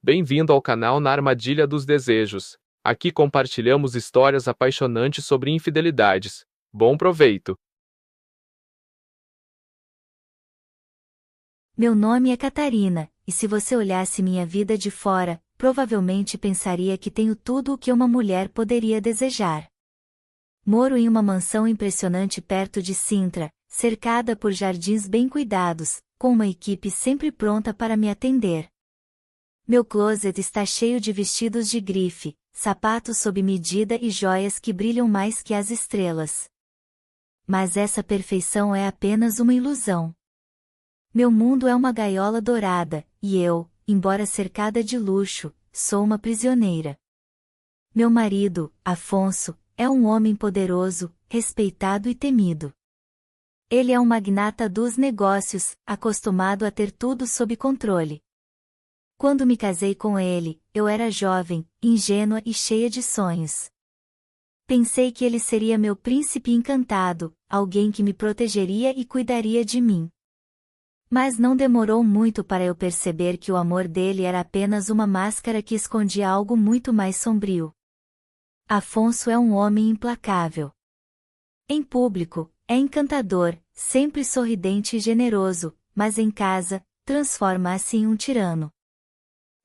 Bem-vindo ao canal Na Armadilha dos Desejos. Aqui compartilhamos histórias apaixonantes sobre infidelidades. Bom proveito! Meu nome é Catarina, e se você olhasse minha vida de fora, provavelmente pensaria que tenho tudo o que uma mulher poderia desejar. Moro em uma mansão impressionante perto de Sintra, cercada por jardins bem cuidados, com uma equipe sempre pronta para me atender. Meu closet está cheio de vestidos de grife, sapatos sob medida e joias que brilham mais que as estrelas. Mas essa perfeição é apenas uma ilusão. Meu mundo é uma gaiola dourada, e eu, embora cercada de luxo, sou uma prisioneira. Meu marido, Afonso, é um homem poderoso, respeitado e temido. Ele é um magnata dos negócios, acostumado a ter tudo sob controle. Quando me casei com ele, eu era jovem, ingênua e cheia de sonhos. Pensei que ele seria meu príncipe encantado, alguém que me protegeria e cuidaria de mim. Mas não demorou muito para eu perceber que o amor dele era apenas uma máscara que escondia algo muito mais sombrio. Afonso é um homem implacável. Em público, é encantador, sempre sorridente e generoso, mas em casa, transforma-se em um tirano.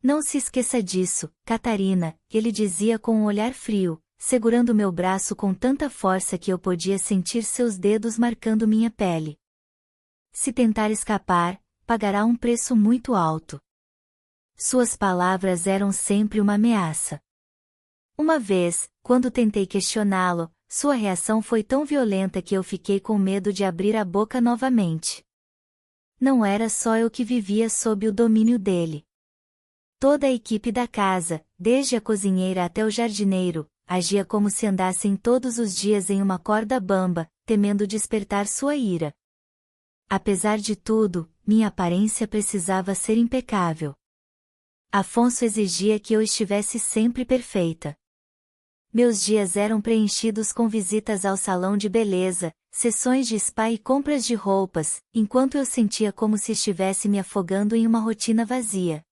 Não se esqueça disso, Catarina, ele dizia com um olhar frio, segurando meu braço com tanta força que eu podia sentir seus dedos marcando minha pele. Se tentar escapar, pagará um preço muito alto. Suas palavras eram sempre uma ameaça. Uma vez, quando tentei questioná-lo, sua reação foi tão violenta que eu fiquei com medo de abrir a boca novamente. Não era só eu que vivia sob o domínio dele. Toda a equipe da casa, desde a cozinheira até o jardineiro, agia como se andassem todos os dias em uma corda bamba, temendo despertar sua ira. Apesar de tudo, minha aparência precisava ser impecável. Afonso exigia que eu estivesse sempre perfeita. Meus dias eram preenchidos com visitas ao salão de beleza, sessões de spa e compras de roupas, enquanto eu sentia como se estivesse me afogando em uma rotina vazia.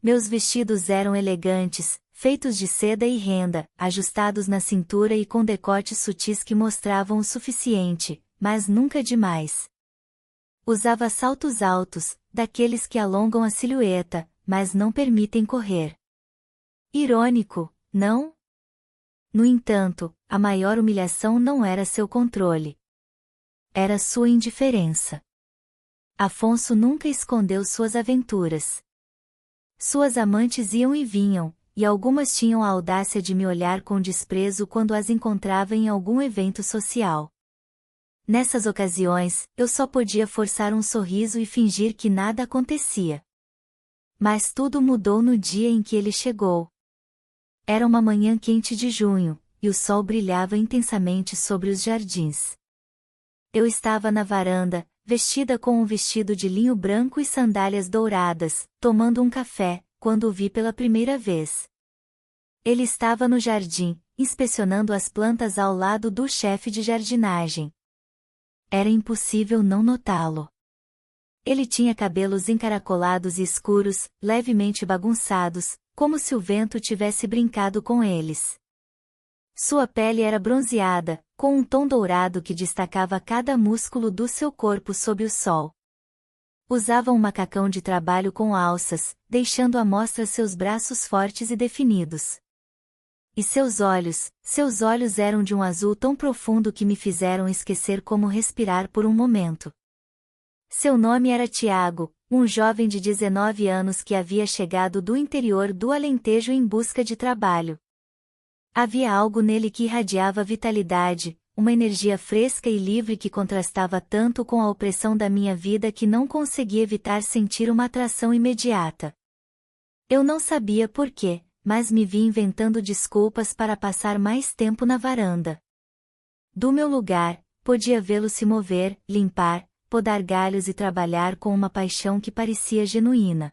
Meus vestidos eram elegantes, feitos de seda e renda, ajustados na cintura e com decotes sutis que mostravam o suficiente, mas nunca demais. Usava saltos altos, daqueles que alongam a silhueta, mas não permitem correr. Irônico, não? No entanto, a maior humilhação não era seu controle. Era sua indiferença. Afonso nunca escondeu suas aventuras. Suas amantes iam e vinham, e algumas tinham a audácia de me olhar com desprezo quando as encontrava em algum evento social. Nessas ocasiões, eu só podia forçar um sorriso e fingir que nada acontecia. Mas tudo mudou no dia em que ele chegou. Era uma manhã quente de junho, e o sol brilhava intensamente sobre os jardins. Eu estava na varanda, vestida com um vestido de linho branco e sandálias douradas, tomando um café, quando o vi pela primeira vez. Ele estava no jardim, inspecionando as plantas ao lado do chefe de jardinagem. Era impossível não notá-lo. Ele tinha cabelos encaracolados e escuros, levemente bagunçados, como se o vento tivesse brincado com eles. Sua pele era bronzeada, com um tom dourado que destacava cada músculo do seu corpo sob o sol. Usava um macacão de trabalho com alças, deixando à mostra seus braços fortes e definidos. E seus olhos eram de um azul tão profundo que me fizeram esquecer como respirar por um momento. Seu nome era Tiago, um jovem de 19 anos que havia chegado do interior do Alentejo em busca de trabalho. Havia algo nele que irradiava vitalidade, uma energia fresca e livre que contrastava tanto com a opressão da minha vida que não conseguia evitar sentir uma atração imediata. Eu não sabia por quê, mas me vi inventando desculpas para passar mais tempo na varanda. Do meu lugar, podia vê-lo se mover, limpar, podar galhos e trabalhar com uma paixão que parecia genuína.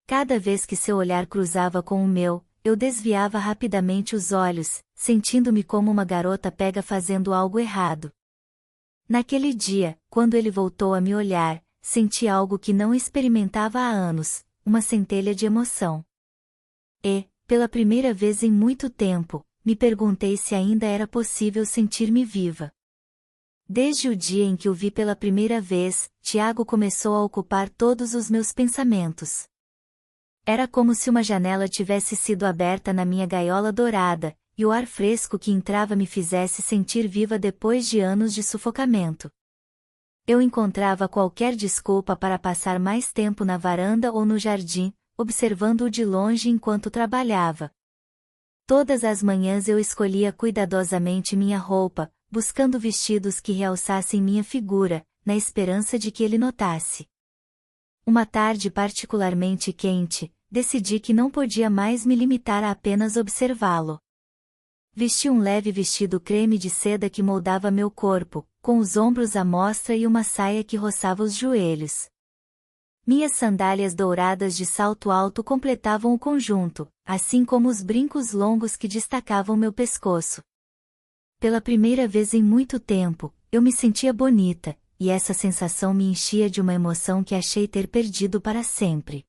Cada vez que seu olhar cruzava com o meu, eu desviava rapidamente os olhos, sentindo-me como uma garota pega fazendo algo errado. Naquele dia, quando ele voltou a me olhar, senti algo que não experimentava há anos, uma centelha de emoção. E, pela primeira vez em muito tempo, me perguntei se ainda era possível sentir-me viva. Desde o dia em que o vi pela primeira vez, Tiago começou a ocupar todos os meus pensamentos. Era como se uma janela tivesse sido aberta na minha gaiola dourada, e o ar fresco que entrava me fizesse sentir viva depois de anos de sufocamento. Eu encontrava qualquer desculpa para passar mais tempo na varanda ou no jardim, observando-o de longe enquanto trabalhava. Todas as manhãs eu escolhia cuidadosamente minha roupa, buscando vestidos que realçassem minha figura, na esperança de que ele notasse. Uma tarde particularmente quente, decidi que não podia mais me limitar a apenas observá-lo. Vesti um leve vestido creme de seda que moldava meu corpo, com os ombros à mostra e uma saia que roçava os joelhos. Minhas sandálias douradas de salto alto completavam o conjunto, assim como os brincos longos que destacavam meu pescoço. Pela primeira vez em muito tempo, eu me sentia bonita, e essa sensação me enchia de uma emoção que achei ter perdido para sempre.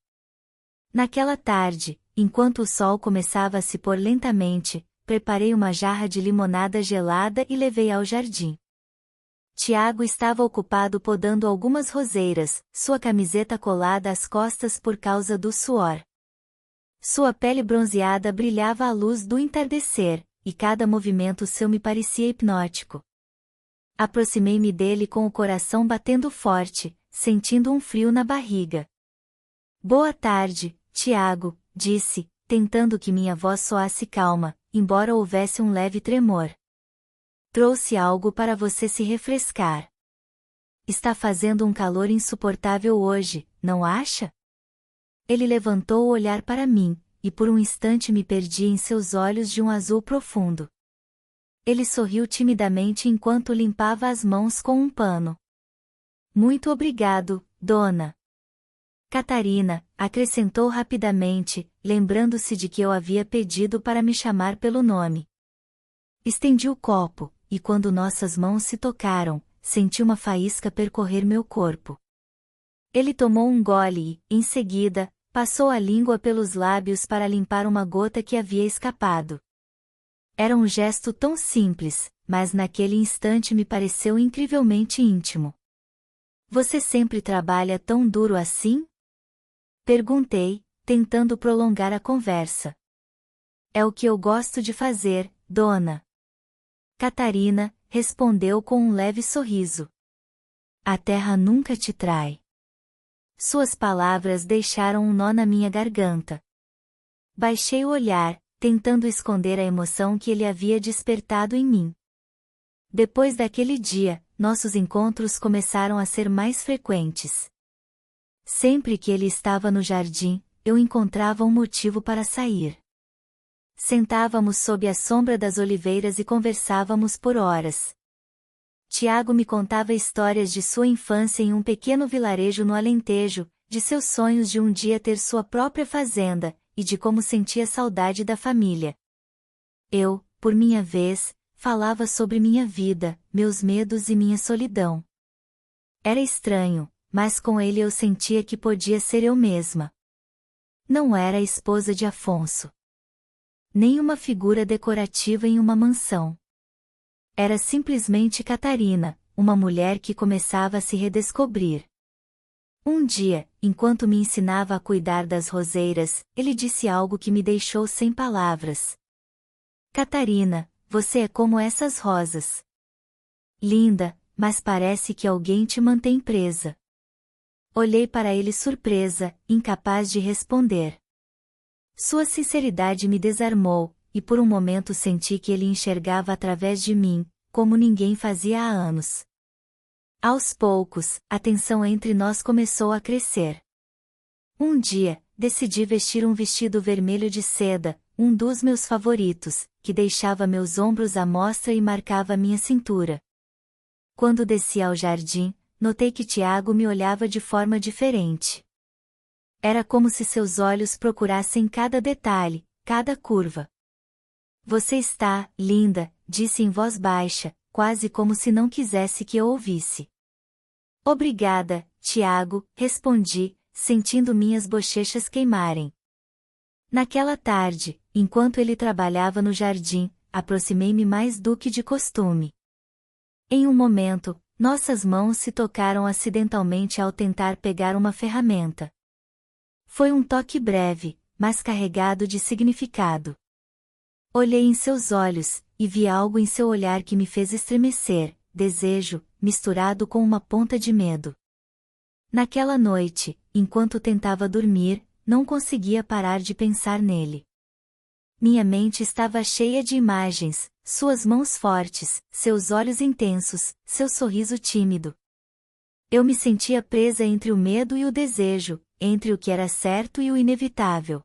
Naquela tarde, enquanto o sol começava a se pôr lentamente, preparei uma jarra de limonada gelada e levei ao jardim. Tiago estava ocupado podando algumas roseiras, sua camiseta colada às costas por causa do suor. Sua pele bronzeada brilhava à luz do entardecer, e cada movimento seu me parecia hipnótico. Aproximei-me dele com o coração batendo forte, sentindo um frio na barriga. Boa tarde, Tiago, disse, tentando que minha voz soasse calma, embora houvesse um leve tremor. Trouxe algo para você se refrescar. Está fazendo um calor insuportável hoje, não acha? Ele levantou o olhar para mim, e por um instante me perdi em seus olhos de um azul profundo. Ele sorriu timidamente enquanto limpava as mãos com um pano. Muito obrigado, dona Catarina, acrescentou rapidamente, lembrando-se de que eu havia pedido para me chamar pelo nome. Estendi o copo, e quando nossas mãos se tocaram, senti uma faísca percorrer meu corpo. Ele tomou um gole e, em seguida, passou a língua pelos lábios para limpar uma gota que havia escapado. Era um gesto tão simples, mas naquele instante me pareceu incrivelmente íntimo. Você sempre trabalha tão duro assim? Perguntei, tentando prolongar a conversa. É o que eu gosto de fazer, dona Catarina, respondeu com um leve sorriso. A terra nunca te trai. Suas palavras deixaram um nó na minha garganta. Baixei o olhar, tentando esconder a emoção que ele havia despertado em mim. Depois daquele dia, nossos encontros começaram a ser mais frequentes. Sempre que ele estava no jardim, eu encontrava um motivo para sair. Sentávamos sob a sombra das oliveiras e conversávamos por horas. Tiago me contava histórias de sua infância em um pequeno vilarejo no Alentejo, de seus sonhos de um dia ter sua própria fazenda, e de como sentia saudade da família. Eu, por minha vez, falava sobre minha vida, meus medos e minha solidão. Era estranho, mas com ele eu sentia que podia ser eu mesma. Não era a esposa de Afonso. Nem uma figura decorativa em uma mansão. Era simplesmente Catarina, uma mulher que começava a se redescobrir. Um dia, enquanto me ensinava a cuidar das roseiras, ele disse algo que me deixou sem palavras. Catarina, você é como essas rosas. Linda, mas parece que alguém te mantém presa. Olhei para ele surpresa, incapaz de responder. Sua sinceridade me desarmou, e por um momento senti que ele enxergava através de mim, como ninguém fazia há anos. Aos poucos, a tensão entre nós começou a crescer. Um dia, decidi vestir um vestido vermelho de seda, um dos meus favoritos, que deixava meus ombros à mostra e marcava minha cintura. Quando desci ao jardim, notei que Tiago me olhava de forma diferente. Era como se seus olhos procurassem cada detalhe, cada curva. Você está, linda, disse em voz baixa, quase como se não quisesse que eu ouvisse. Obrigada, Tiago, respondi, sentindo minhas bochechas queimarem. Naquela tarde, enquanto ele trabalhava no jardim, aproximei-me mais do que de costume. Em um momento, nossas mãos se tocaram acidentalmente ao tentar pegar uma ferramenta. Foi um toque breve, mas carregado de significado. Olhei em seus olhos, e vi algo em seu olhar que me fez estremecer, desejo, misturado com uma ponta de medo. Naquela noite, enquanto tentava dormir, não conseguia parar de pensar nele. Minha mente estava cheia de imagens, suas mãos fortes, seus olhos intensos, seu sorriso tímido. Eu me sentia presa entre o medo e o desejo, entre o que era certo e o inevitável.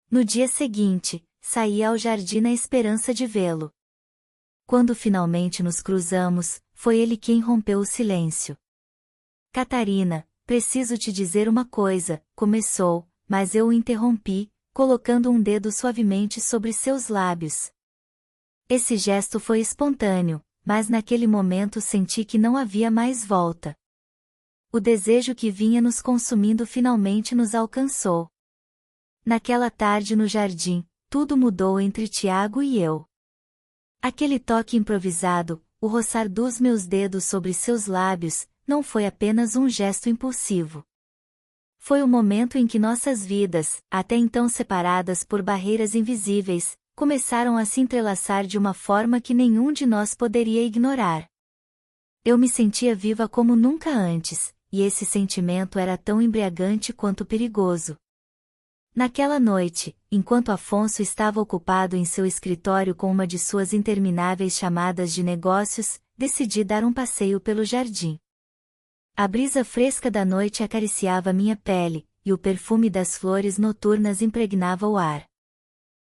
No dia seguinte, saí ao jardim na esperança de vê-lo. Quando finalmente nos cruzamos, foi ele quem rompeu o silêncio. Catarina, preciso te dizer uma coisa, começou, mas eu o interrompi, colocando um dedo suavemente sobre seus lábios. Esse gesto foi espontâneo, mas naquele momento senti que não havia mais volta. O desejo que vinha nos consumindo finalmente nos alcançou. Naquela tarde no jardim, tudo mudou entre Tiago e eu. Aquele toque improvisado, o roçar dos meus dedos sobre seus lábios, não foi apenas um gesto impulsivo. Foi o momento em que nossas vidas, até então separadas por barreiras invisíveis, começaram a se entrelaçar de uma forma que nenhum de nós poderia ignorar. Eu me sentia viva como nunca antes, e esse sentimento era tão embriagante quanto perigoso. Naquela noite, enquanto Afonso estava ocupado em seu escritório com uma de suas intermináveis chamadas de negócios, decidi dar um passeio pelo jardim. A brisa fresca da noite acariciava minha pele, e o perfume das flores noturnas impregnava o ar.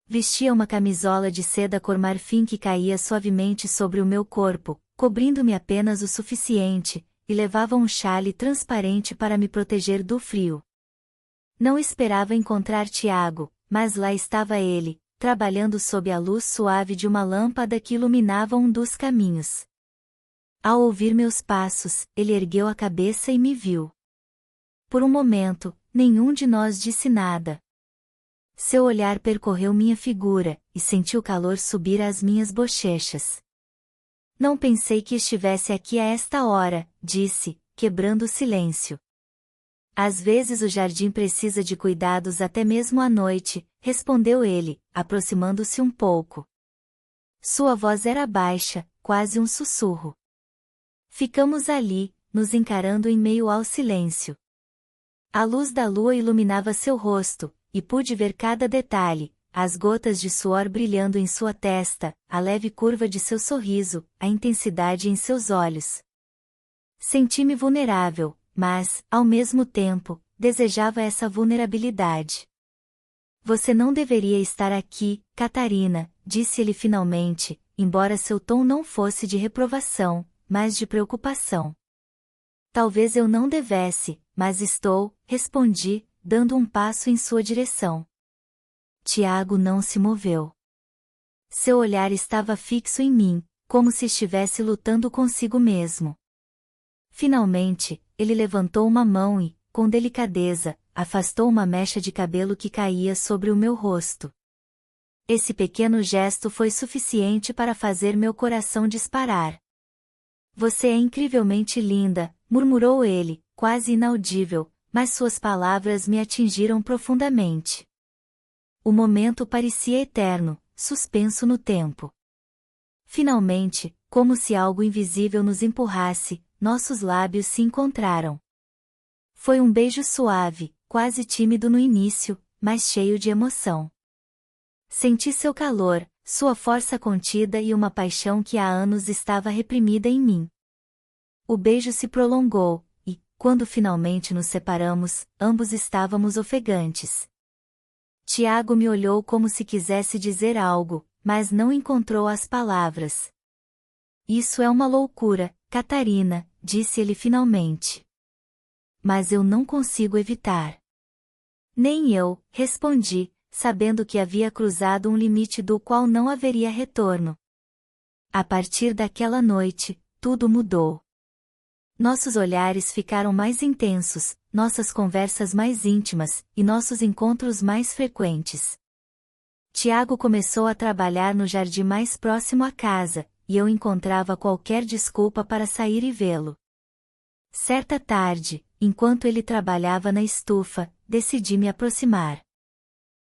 Vestia uma camisola de seda cor marfim que caía suavemente sobre o meu corpo, cobrindo-me apenas o suficiente, e levava um chale transparente para me proteger do frio. Não esperava encontrar Tiago, mas lá estava ele, trabalhando sob a luz suave de uma lâmpada que iluminava um dos caminhos. Ao ouvir meus passos, ele ergueu a cabeça e me viu. Por um momento, nenhum de nós disse nada. Seu olhar percorreu minha figura, e senti o calor subir às minhas bochechas. Não pensei que estivesse aqui a esta hora, disse, quebrando o silêncio. Às vezes o jardim precisa de cuidados até mesmo à noite, respondeu ele, aproximando-se um pouco. Sua voz era baixa, quase um sussurro. Ficamos ali, nos encarando em meio ao silêncio. A luz da lua iluminava seu rosto, e pude ver cada detalhe, as gotas de suor brilhando em sua testa, a leve curva de seu sorriso, a intensidade em seus olhos. Senti-me vulnerável, mas, ao mesmo tempo, desejava essa vulnerabilidade. Você não deveria estar aqui, Catarina, disse ele finalmente, embora seu tom não fosse de reprovação, mas de preocupação. Talvez eu não devesse, mas estou, respondi, dando um passo em sua direção. Tiago não se moveu. Seu olhar estava fixo em mim, como se estivesse lutando consigo mesmo. Finalmente, ele levantou uma mão e, com delicadeza, afastou uma mecha de cabelo que caía sobre o meu rosto. Esse pequeno gesto foi suficiente para fazer meu coração disparar. Você é incrivelmente linda, murmurou ele, quase inaudível, mas suas palavras me atingiram profundamente. O momento parecia eterno, suspenso no tempo. Finalmente, como se algo invisível nos empurrasse, nossos lábios se encontraram. Foi um beijo suave, quase tímido no início, mas cheio de emoção. Senti seu calor, sua força contida e uma paixão que há anos estava reprimida em mim. O beijo se prolongou, e, quando finalmente nos separamos, ambos estávamos ofegantes. Tiago me olhou como se quisesse dizer algo, mas não encontrou as palavras. Isso é uma loucura, Catarina, disse ele finalmente. Mas eu não consigo evitar. Nem eu, respondi, sabendo que havia cruzado um limite do qual não haveria retorno. A partir daquela noite, tudo mudou. Nossos olhares ficaram mais intensos, nossas conversas mais íntimas e nossos encontros mais frequentes. Tiago começou a trabalhar no jardim mais próximo à casa, e eu encontrava qualquer desculpa para sair e vê-lo. Certa tarde, enquanto ele trabalhava na estufa, decidi me aproximar.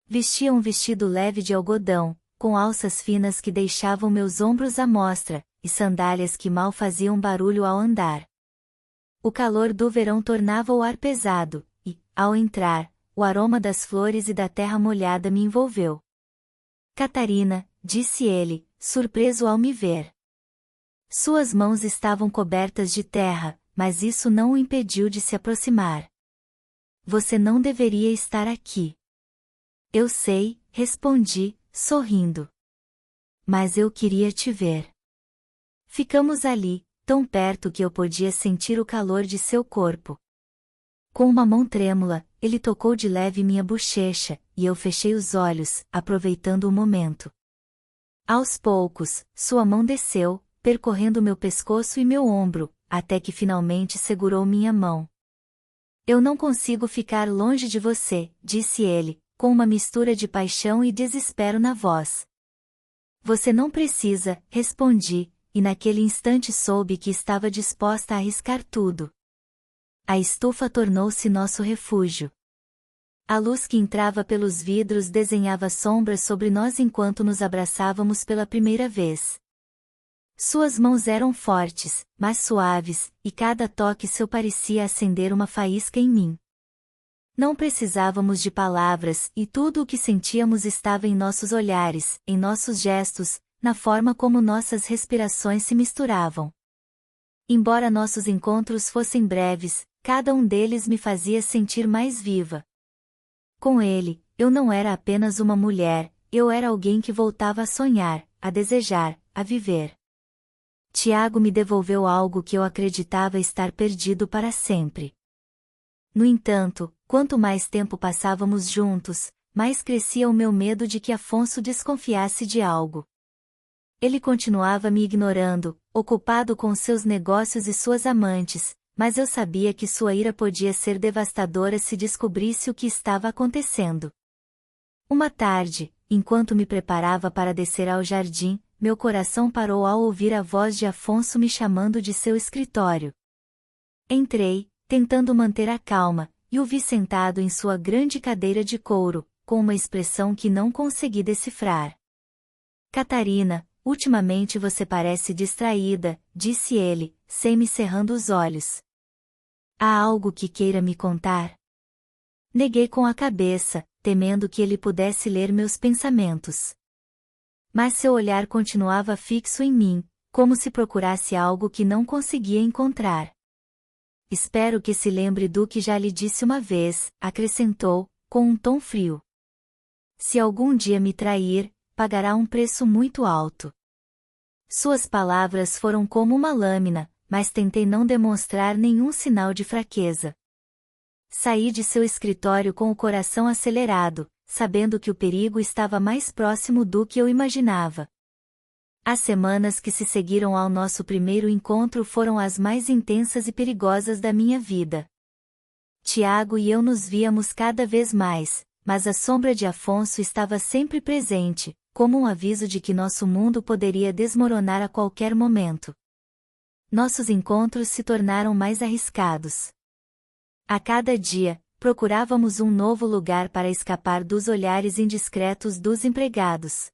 Vestia um vestido leve de algodão, com alças finas que deixavam meus ombros à mostra, e sandálias que mal faziam barulho ao andar. O calor do verão tornava o ar pesado, e, ao entrar, o aroma das flores e da terra molhada me envolveu. Catarina, disse ele, surpreso ao me ver. Suas mãos estavam cobertas de terra, mas isso não o impediu de se aproximar. Você não deveria estar aqui. Eu sei, respondi, sorrindo. Mas eu queria te ver. Ficamos ali, tão perto que eu podia sentir o calor de seu corpo. Com uma mão trêmula, ele tocou de leve minha bochecha, e eu fechei os olhos, aproveitando o momento. Aos poucos, sua mão desceu, percorrendo meu pescoço e meu ombro, até que finalmente segurou minha mão. Eu não consigo ficar longe de você, disse ele, com uma mistura de paixão e desespero na voz. Você não precisa, respondi, e naquele instante soube que estava disposta a arriscar tudo. A estufa tornou-se nosso refúgio. A luz que entrava pelos vidros desenhava sombras sobre nós enquanto nos abraçávamos pela primeira vez. Suas mãos eram fortes, mas suaves, e cada toque seu parecia acender uma faísca em mim. Não precisávamos de palavras, e tudo o que sentíamos estava em nossos olhares, em nossos gestos, na forma como nossas respirações se misturavam. Embora nossos encontros fossem breves, cada um deles me fazia sentir mais viva. Com ele, eu não era apenas uma mulher, eu era alguém que voltava a sonhar, a desejar, a viver. Tiago me devolveu algo que eu acreditava estar perdido para sempre. No entanto, quanto mais tempo passávamos juntos, mais crescia o meu medo de que Afonso desconfiasse de algo. Ele continuava me ignorando, ocupado com seus negócios e suas amantes, mas eu sabia que sua ira podia ser devastadora se descobrisse o que estava acontecendo. Uma tarde, enquanto me preparava para descer ao jardim, meu coração parou ao ouvir a voz de Afonso me chamando de seu escritório. Entrei, tentando manter a calma, e o vi sentado em sua grande cadeira de couro, com uma expressão que não consegui decifrar. Catarina, ultimamente você parece distraída, disse ele, semi-cerrando os olhos. Há algo que queira me contar? Neguei com a cabeça, temendo que ele pudesse ler meus pensamentos. Mas seu olhar continuava fixo em mim, como se procurasse algo que não conseguia encontrar. Espero que se lembre do que já lhe disse uma vez, acrescentou, com um tom frio. Se algum dia me trair, pagará um preço muito alto. Suas palavras foram como uma lâmina, mas tentei não demonstrar nenhum sinal de fraqueza. Saí de seu escritório com o coração acelerado, sabendo que o perigo estava mais próximo do que eu imaginava. As semanas que se seguiram ao nosso primeiro encontro foram as mais intensas e perigosas da minha vida. Tiago e eu nos víamos cada vez mais, mas a sombra de Afonso estava sempre presente, como um aviso de que nosso mundo poderia desmoronar a qualquer momento. Nossos encontros se tornaram mais arriscados. A cada dia, procurávamos um novo lugar para escapar dos olhares indiscretos dos empregados.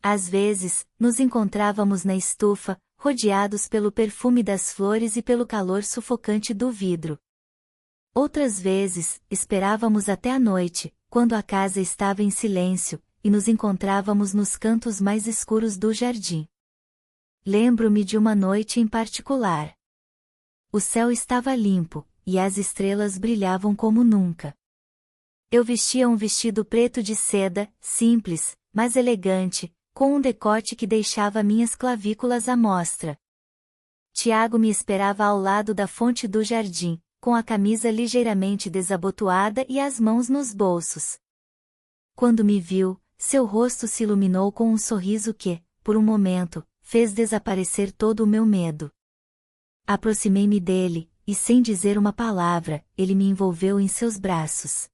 Às vezes, nos encontrávamos na estufa, rodeados pelo perfume das flores e pelo calor sufocante do vidro. Outras vezes, esperávamos até a noite, quando a casa estava em silêncio, e nos encontrávamos nos cantos mais escuros do jardim. Lembro-me de uma noite em particular. O céu estava limpo, e as estrelas brilhavam como nunca. Eu vestia um vestido preto de seda, simples, mas elegante, com um decote que deixava minhas clavículas à mostra. Tiago me esperava ao lado da fonte do jardim, com a camisa ligeiramente desabotoada e as mãos nos bolsos. Quando me viu, seu rosto se iluminou com um sorriso que, por um momento, fez desaparecer todo o meu medo. Aproximei-me dele, e sem dizer uma palavra, ele me envolveu em seus braços.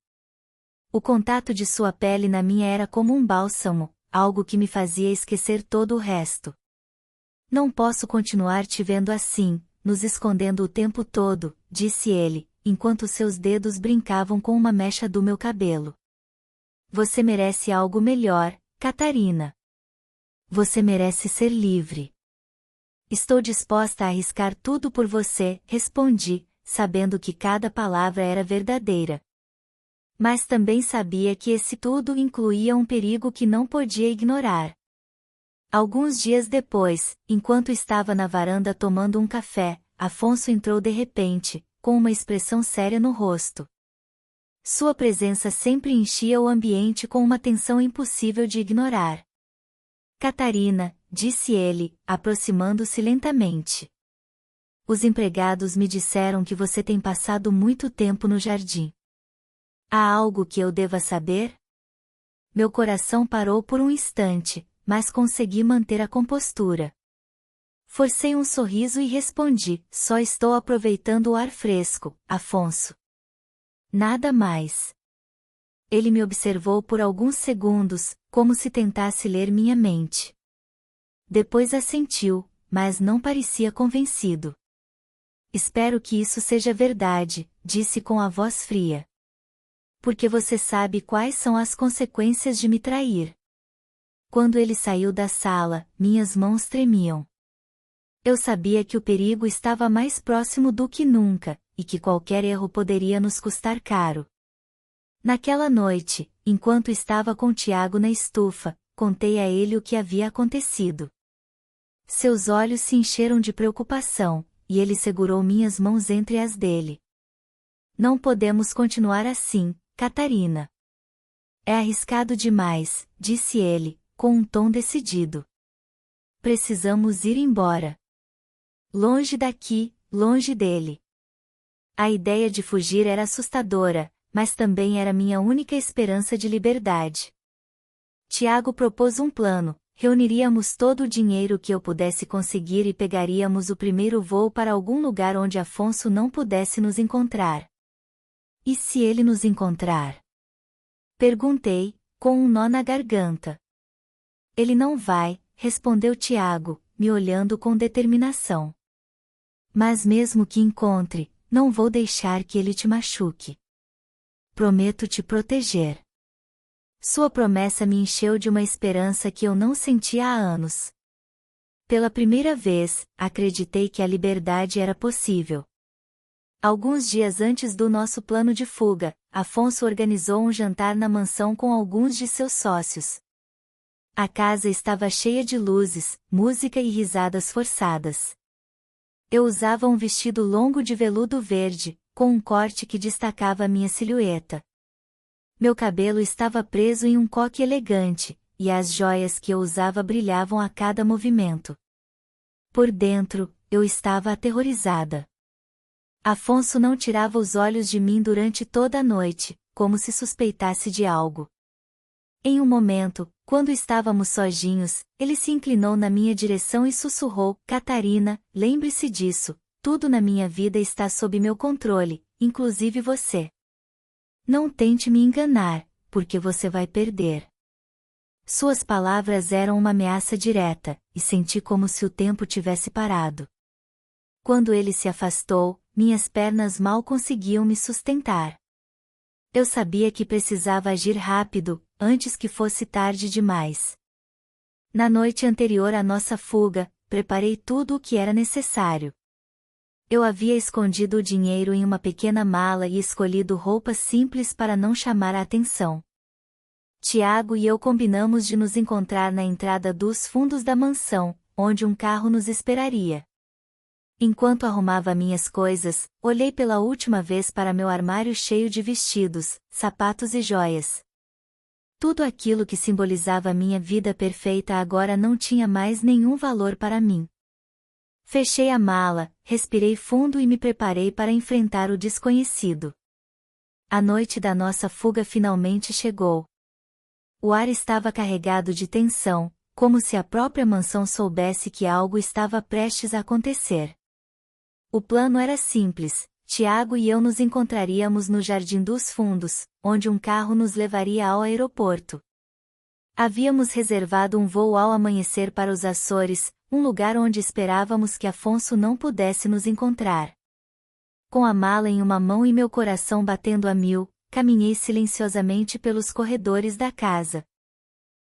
O contato de sua pele na minha era como um bálsamo, algo que me fazia esquecer todo o resto. Não posso continuar te vendo assim, nos escondendo o tempo todo, disse ele, enquanto seus dedos brincavam com uma mecha do meu cabelo. Você merece algo melhor, Catarina. Você merece ser livre. Estou disposta a arriscar tudo por você, respondi, sabendo que cada palavra era verdadeira. Mas também sabia que esse tudo incluía um perigo que não podia ignorar. Alguns dias depois, enquanto estava na varanda tomando um café, Afonso entrou de repente, com uma expressão séria no rosto. Sua presença sempre enchia o ambiente com uma tensão impossível de ignorar. Catarina, disse ele, aproximando-se lentamente. Os empregados me disseram que você tem passado muito tempo no jardim. Há algo que eu deva saber? Meu coração parou por um instante, mas consegui manter a compostura. Forcei um sorriso e respondi, só estou aproveitando o ar fresco, Afonso. Nada mais. Ele me observou por alguns segundos, como se tentasse ler minha mente. Depois assentiu, mas não parecia convencido. Espero que isso seja verdade, disse com a voz fria. Porque você sabe quais são as consequências de me trair. Quando ele saiu da sala, minhas mãos tremiam. Eu sabia que o perigo estava mais próximo do que nunca, e que qualquer erro poderia nos custar caro. Naquela noite, enquanto estava com Tiago na estufa, contei a ele o que havia acontecido. Seus olhos se encheram de preocupação, e ele segurou minhas mãos entre as dele. Não podemos continuar assim, Catarina. É arriscado demais, disse ele, com um tom decidido. Precisamos ir embora. Longe daqui, longe dele. A ideia de fugir era assustadora, mas também era minha única esperança de liberdade. Tiago propôs um plano: reuniríamos todo o dinheiro que eu pudesse conseguir e pegaríamos o primeiro voo para algum lugar onde Afonso não pudesse nos encontrar. E se ele nos encontrar? Perguntei, com um nó na garganta. Ele não vai, respondeu Tiago, me olhando com determinação. Mas mesmo que encontre, não vou deixar que ele te machuque. Prometo te proteger. Sua promessa me encheu de uma esperança que eu não sentia há anos. Pela primeira vez, acreditei que a liberdade era possível. Alguns dias antes do nosso plano de fuga, Afonso organizou um jantar na mansão com alguns de seus sócios. A casa estava cheia de luzes, música e risadas forçadas. Eu usava um vestido longo de veludo verde, com um corte que destacava minha silhueta. Meu cabelo estava preso em um coque elegante, e as joias que eu usava brilhavam a cada movimento. Por dentro, eu estava aterrorizada. Afonso não tirava os olhos de mim durante toda a noite, como se suspeitasse de algo. Em um momento, quando estávamos sozinhos, ele se inclinou na minha direção e sussurrou: Catarina, lembre-se disso, tudo na minha vida está sob meu controle, inclusive você. Não tente me enganar, porque você vai perder. Suas palavras eram uma ameaça direta, e senti como se o tempo tivesse parado. Quando ele se afastou, minhas pernas mal conseguiam me sustentar. Eu sabia que precisava agir rápido, antes que fosse tarde demais. Na noite anterior à nossa fuga, preparei tudo o que era necessário. Eu havia escondido o dinheiro em uma pequena mala e escolhido roupas simples para não chamar a atenção. Tiago e eu combinamos de nos encontrar na entrada dos fundos da mansão, onde um carro nos esperaria. Enquanto arrumava minhas coisas, olhei pela última vez para meu armário cheio de vestidos, sapatos e joias. Tudo aquilo que simbolizava minha vida perfeita agora não tinha mais nenhum valor para mim. Fechei a mala, respirei fundo e me preparei para enfrentar o desconhecido. A noite da nossa fuga finalmente chegou. O ar estava carregado de tensão, como se a própria mansão soubesse que algo estava prestes a acontecer. O plano era simples. Tiago e eu nos encontraríamos no Jardim dos Fundos, onde um carro nos levaria ao aeroporto. Havíamos reservado um voo ao amanhecer para os Açores, um lugar onde esperávamos que Afonso não pudesse nos encontrar. Com a mala em uma mão e meu coração batendo a mil, caminhei silenciosamente pelos corredores da casa.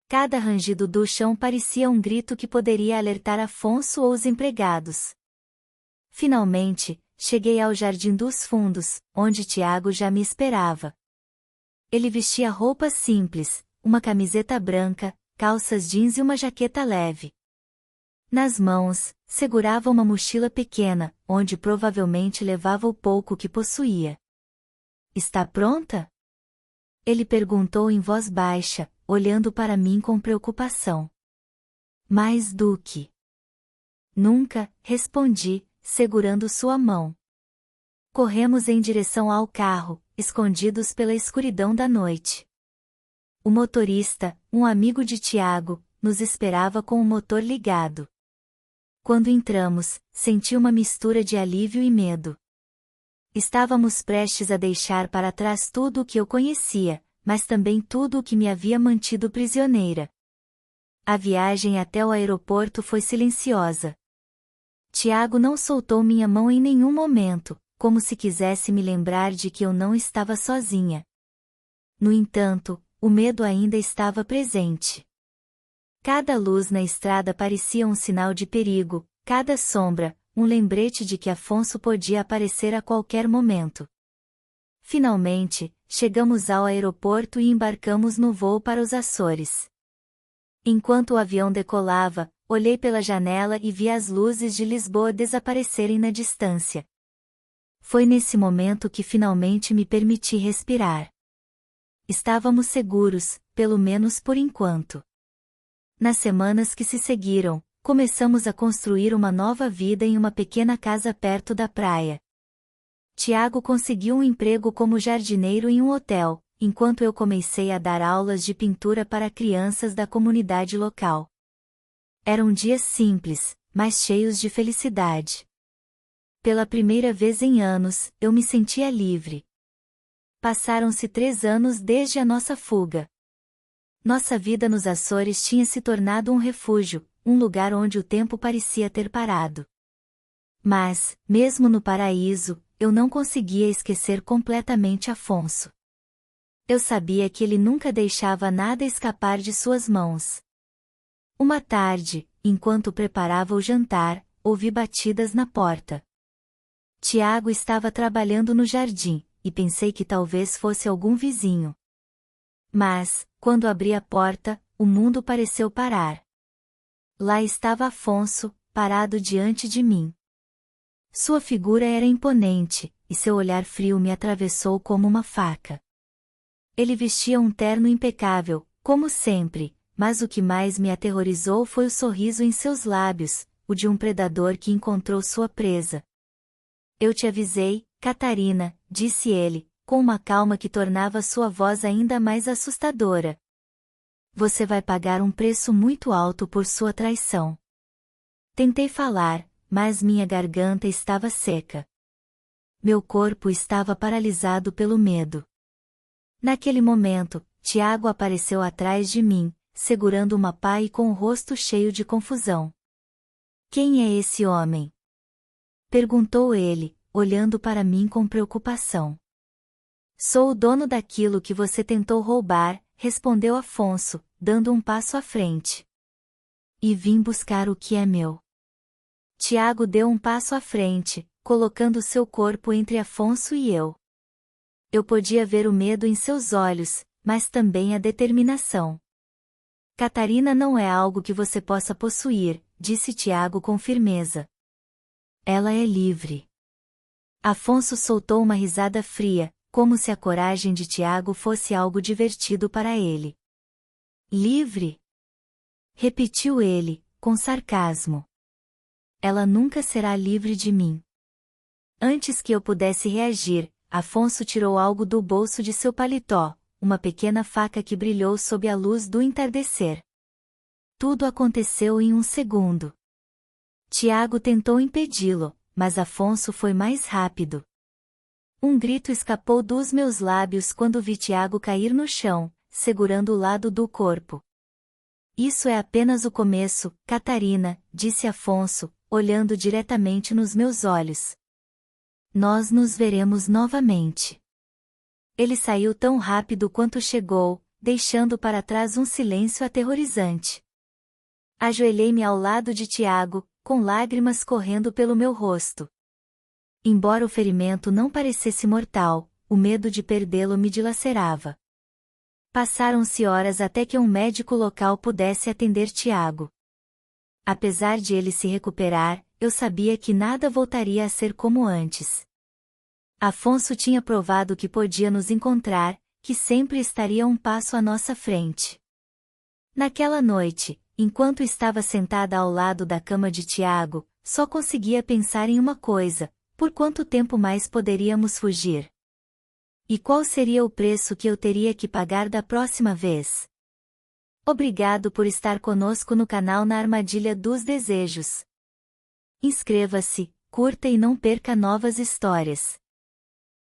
Cada rangido do chão parecia um grito que poderia alertar Afonso ou os empregados. Finalmente, cheguei ao Jardim dos Fundos, onde Tiago já me esperava. Ele vestia roupas simples, uma camiseta branca, calças jeans e uma jaqueta leve. Nas mãos, segurava uma mochila pequena, onde provavelmente levava o pouco que possuía. Está pronta? Ele perguntou em voz baixa, olhando para mim com preocupação. Mais do que nunca, respondi, segurando sua mão. Corremos em direção ao carro, escondidos pela escuridão da noite. O motorista, um amigo de Tiago, nos esperava com o motor ligado. Quando entramos, senti uma mistura de alívio e medo. Estávamos prestes a deixar para trás tudo o que eu conhecia, mas também tudo o que me havia mantido prisioneira. A viagem até o aeroporto foi silenciosa. Tiago não soltou minha mão em nenhum momento, como se quisesse me lembrar de que eu não estava sozinha. No entanto, o medo ainda estava presente. Cada luz na estrada parecia um sinal de perigo, cada sombra, um lembrete de que Afonso podia aparecer a qualquer momento. Finalmente, chegamos ao aeroporto e embarcamos no voo para os Açores. Enquanto o avião decolava, olhei pela janela e vi as luzes de Lisboa desaparecerem na distância. Foi nesse momento que finalmente me permiti respirar. Estávamos seguros, pelo menos por enquanto. Nas semanas que se seguiram, começamos a construir uma nova vida em uma pequena casa perto da praia. Tiago conseguiu um emprego como jardineiro em um hotel, enquanto eu comecei a dar aulas de pintura para crianças da comunidade local. Eram dias simples, mas cheios de felicidade. Pela primeira vez em anos, eu me sentia livre. Passaram-se 3 anos desde a nossa fuga. Nossa vida nos Açores tinha se tornado um refúgio, um lugar onde o tempo parecia ter parado. Mas, mesmo no paraíso, eu não conseguia esquecer completamente Afonso. Eu sabia que ele nunca deixava nada escapar de suas mãos. Uma tarde, enquanto preparava o jantar, ouvi batidas na porta. Tiago estava trabalhando no jardim, e pensei que talvez fosse algum vizinho. Mas, quando abri a porta, o mundo pareceu parar. Lá estava Afonso, parado diante de mim. Sua figura era imponente, e seu olhar frio me atravessou como uma faca. Ele vestia um terno impecável, como sempre, mas o que mais me aterrorizou foi o sorriso em seus lábios, o de um predador que encontrou sua presa. Eu te avisei, Catarina, disse ele, com uma calma que tornava sua voz ainda mais assustadora. Você vai pagar um preço muito alto por sua traição. Tentei falar, mas minha garganta estava seca. Meu corpo estava paralisado pelo medo. Naquele momento, Tiago apareceu atrás de mim, segurando uma pá e com o rosto cheio de confusão. Quem é esse homem? Perguntou ele, olhando para mim com preocupação. Sou o dono daquilo que você tentou roubar, respondeu Afonso, dando um passo à frente. E vim buscar o que é meu. Tiago deu um passo à frente, colocando seu corpo entre Afonso e eu. Eu podia ver o medo em seus olhos, mas também a determinação. Catarina não é algo que você possa possuir, disse Tiago com firmeza. Ela é livre. Afonso soltou uma risada fria, como se a coragem de Tiago fosse algo divertido para ele. Livre? Repetiu ele, com sarcasmo. Ela nunca será livre de mim. Antes que eu pudesse reagir, Afonso tirou algo do bolso de seu paletó, uma pequena faca que brilhou sob a luz do entardecer. Tudo aconteceu em um segundo. Tiago tentou impedi-lo, mas Afonso foi mais rápido. Um grito escapou dos meus lábios quando vi Tiago cair no chão, segurando o lado do corpo. Isso é apenas o começo, Catarina, disse Afonso, olhando diretamente nos meus olhos. Nós nos veremos novamente. Ele saiu tão rápido quanto chegou, deixando para trás um silêncio aterrorizante. Ajoelhei-me ao lado de Tiago, com lágrimas correndo pelo meu rosto. Embora o ferimento não parecesse mortal, o medo de perdê-lo me dilacerava. Passaram-se horas até que um médico local pudesse atender Tiago. Apesar de ele se recuperar, eu sabia que nada voltaria a ser como antes. Afonso tinha provado que podia nos encontrar, que sempre estaria um passo à nossa frente. Naquela noite, enquanto estava sentada ao lado da cama de Tiago, só conseguia pensar em uma coisa: por quanto tempo mais poderíamos fugir? E qual seria o preço que eu teria que pagar da próxima vez? Obrigado por estar conosco no canal Na Armadilha dos Desejos. Inscreva-se, curta e não perca novas histórias.